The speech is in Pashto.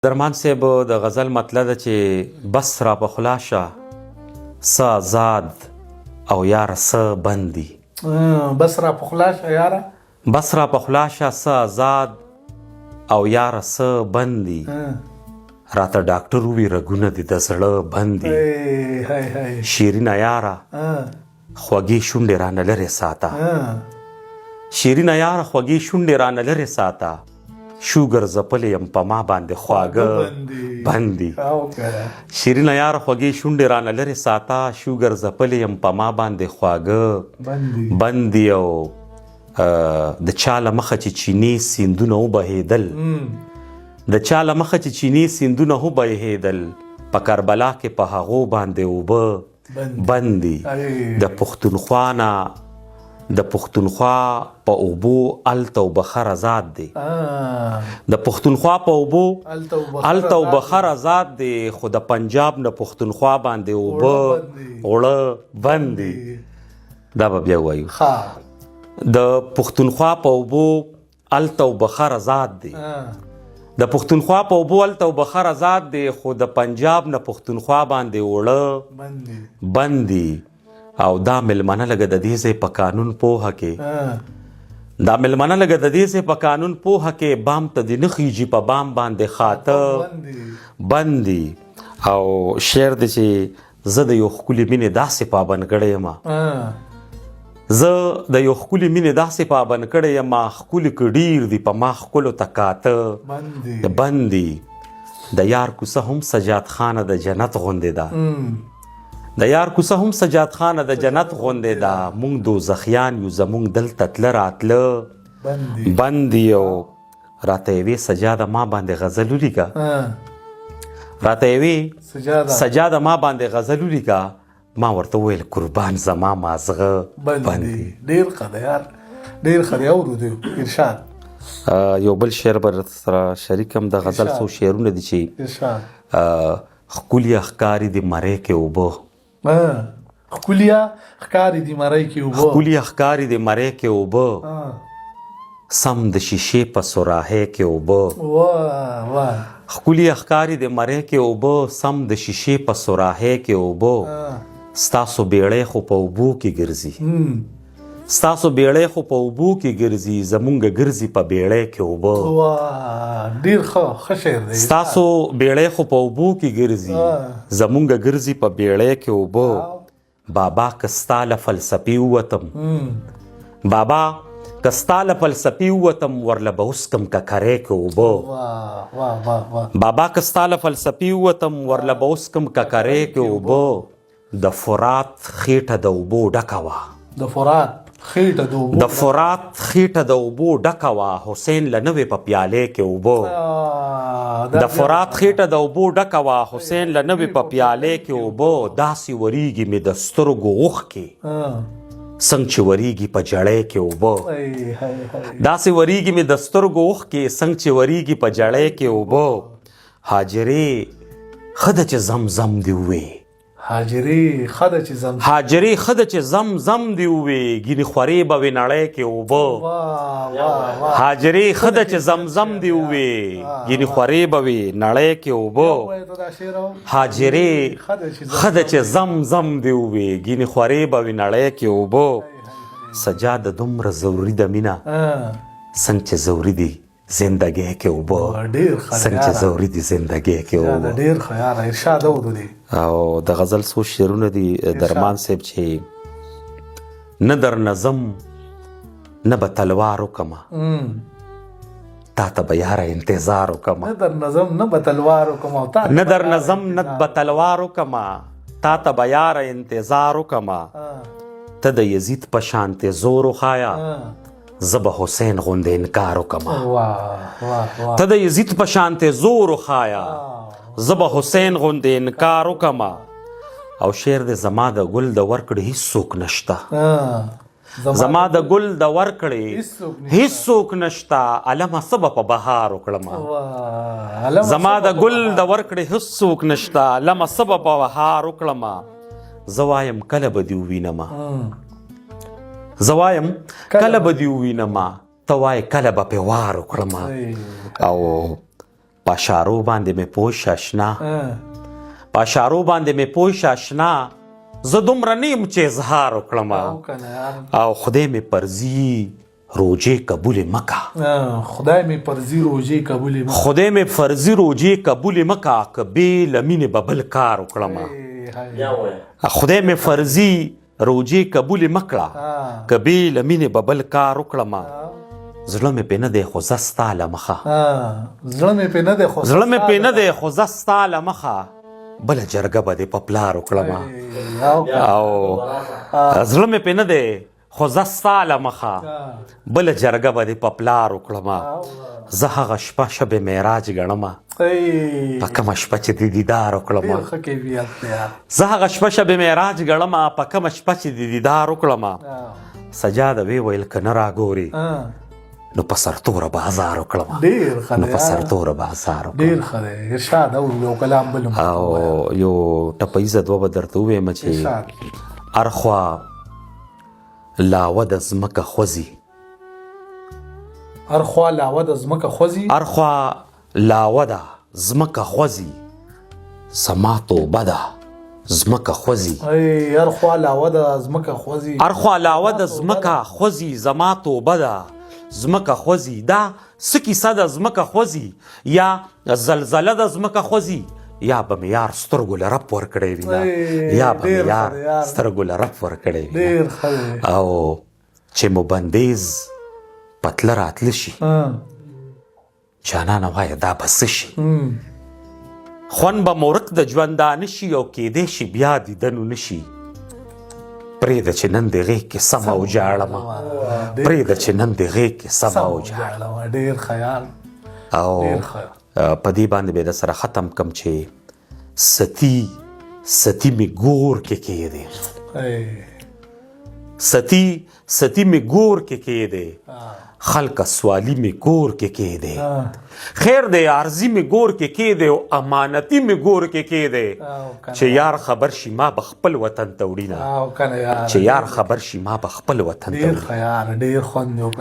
درمان صاحب د غزل مطلب ده چې بس را په خولا شه څه آزاد او یاره څه بند دي. بس را په خولا شه یاره بس را په خولا شه څه آزاد او یاره څه بند دي. راته ډاکټر ووي رګونه دي د زړه بند دي. شیرینه یاره خوږې شونډې رانه لرې ساته. شیرینه یاره خوږې شونډې رانه لرې ساته. شوګر زپلی یم په ما باندې خواږه بند دي. شیرینه یاره خوږې شونډې رانه لرې ساته. شوګر زپلی یم په ما باندې خواږه بند دي. او د چا له مخه چې چینی سیندونه وبهېدل د چا له مخه چې چینی سیندونه وبهېدل په کربلا کې په هغو باندې اوبه بند دي. د پښتونخوا نه د پښتونخوا په اوبو الته و بخر آزاد دی. د پښتونخوا په اوبو الته و بخر آزاد دی. خو د پنجاب نه پښتونخوا باندې اوبه اوړه بند دي. دا به بیا وایو د پښتونخوا په اوبو الته و بخر آزاد دی. د پښتونخوا په اوبو الته و بخر آزاد دی. خو د پنجاب نه پښتونخوا باندې اوړه بند دي. او دا ملمنه لګه د دې ځای په قانون پوهه کې دا ملمنه لګه د دې ځای په قانون پوهه کې بام ته د نه خیجي په بام باندې خاطه بند دي. او شعر دی چې زه د یو ښکلي مینې داسې پابند کړی یم زه د یو ښکلي مینې داسې پابند کړی یم ښکلي که ډېر دي په ما ښکلو ته کاته بند دي. د یار کوڅه هم سجاد خانه د جنت غوندې ده. د یار کوڅه هم سجاد خانه د جنت غوندې ده. مونږ دوزخیان یو زمونږ دلته تله راتله بند دي. او راته یوې سجاده ما باندې غزل ولیکه راته یوې سجاده ما باندې غزل ولیکه. ما ورته وویل قربان زما مازغه بند دي. ډېر ښه دی یار ډېر ښه دی. اورو ارشاد یو بل شعر به سره شریکم د غزل څو شعرونه دي چې ښکلي ښکاري د مرۍ کې اوبه ښکلیا ښکاري د مرۍ کې اوبه ښکلي ښکاري د مرۍ کې اوبه سم د شیشې په سراهۍ کې اوبه. ښکلي ښکاري د مرۍ کې اوبه سم د شیشې په سراهۍ کې اوبه. ستاسو بیړۍ خو په اوبو کې ګرځي ستاسو بیړۍ خو په اوبو کې ګرځي زمونږ ګرځي په بیړۍ کې اوبه. ډېر ښه شعر دی. ستاسو بیړۍ خو په اوبو کې ګرځي زمونږ ګرځي په بیړۍ کې اوبه. بابا که ستا له فلسفې ووتم بابا که ستا له فلسفې ووتم ورله به اوس کم ککرۍ کې اوبه. بابا که ستا له فلسفې ووتم ورله به اوس کم ککرۍ کې اوبه. د فرات خېټه د اوبو ډکه وه د فرات خېټه د اوبو ډکه وه. حسین له نوې په پیالې کې اوبه. د فرات خېټه د اوبو ډکه وه. حسین له نوې په پیالې کې اوبه. داسې وریږي مې د سترګو اوښکې څنګه چې وریږي په جړۍ کې اوبه. داسې وریږي مې د سترګو اوښکې څنګه چې وریږي په جړۍ کې اوبه. حاجرې ښه ده چې زمزم دې ووې حاجرې ښه ده چې زمزم دې ووې. ګینې خورې به وې نړۍ کې اوبه. حاجرې ښه ده چې زمزم دې ووې. ګینې خورې به وې نړۍ کې اوبه. حاجرې ښه ده چې زمزم دې ووې. ګینې خورې به وې نړۍ کې اوبه. سجاده دومره ضروري ده مینه څنګه چې ضروري دي زندګۍ کې اوبه. څنګه چې ضروري دي زندګۍ کې اوبه. ډېر ښه یاره ارشاد اورو دی. او د غزل څو شعرونه دي درمان صاحب چې نه در نظم نه به تلوار وکمه تا ته به یاره انتظار وکمه. نه در نظم نه به تلوار وکمه نه در نظم نه به تلوار وکمه تا ته به یاره انتظار وکمه. ته د یزید په شانتې زور وښایه زه به حسین غوندې انکار وکمه. ته د یزید په شانتې زور وښایه زه به حسین غوندې انکار وکمه. او شعر دی زما د ګل د ورکړې هیڅوک نشته. زما د ګل د ورکړې هیڅوک نشته. علمه څه به په بهار وکړمه. زما د ګل د ورکړې هیڅوک نشته. علمه څه به په بهار وکړمه. زه وایم کله به دې ووینمه زه وایم کله به دې ووینمه. ته وایې کله به پې وار وکړمه. او په اشارو باندې مې پوه شه اشنا په اشارو باندې مې پوه شه اشنا زه دومره نه یم چې اظهار وکړم او خدای مې پرځي روجې قبولې مکه خدای مې فرضي روجې قبولې مکه خدای مې فرضي روجې قبولې مکه که بې له مینې به بل کار وکړم خدای مې فرضي روجې قبولې مکړه که بې له مینې به بل کار وکړم زړه مې پې نه دی خو زه ستا له مخه زړه مې پې نه دی خو زه ستا له مخه بله جرګه به دې په پلار وکړم او زړه مې پې نه دی خو زه ستا له مخه بله جرګه به دې په پلار وکړم زه هغه شپه شب معراج ګڼم په کومه شپه چې دې دیدار وکړم زه هغه شپه شب معراج ګڼم په کومه شپه چې دې دیدار وکړم سجاده وی ویل که نه راګورې نو په سرتوره به هزار وکړم نو په سرتوره به هزار ډېر ښه دی ارشاد او یو کلام بل او یو ټپیزه دوه به درته ووایم چې اړخوا لاوه د ځمکه خوځي اړخوا لاوه د ځمکه خوځي اړخوا لاوه د ځمکه خوځي زما توبه ده ځمکه خوځي اړخوا لاوه د ځمکه خوځي اړخوا لاوه د ځمکه خوځي زما توبه ده ځمکه خوځي دا څه کیسه ده ځمکه خوځي یا زلزله د ځمکه خوځي یا به مې یار سترګو له رپ ورکړی وي یا به مې یار سترګو له رپ ورکړی وي او چې مو بندیز پتله راتله شي جانانه وایه دا به څه شي خوند به مورک د ژوندانه شي او کیدی شي بیا دیدنو نه شي پرېږده چې نن د غېږ کې سمه وجاړم پرېږده چې نن د غېږ کې سمه وجاړم ډېر خیال او په دې باندې به د سره ختم کم چې ستی مې ګور کې کېدی ستی مې ګور کې کېدی خلکه سوالی مې ګور کې کېدی خیر دی عرضي مې ګور کې کېدی او امانتي مې ګور کې کېدی چې یار خبر شي ما به خپل وطن ته وړینه چې یار خبر شي ما به خپل وطن ته ډېر خوند یو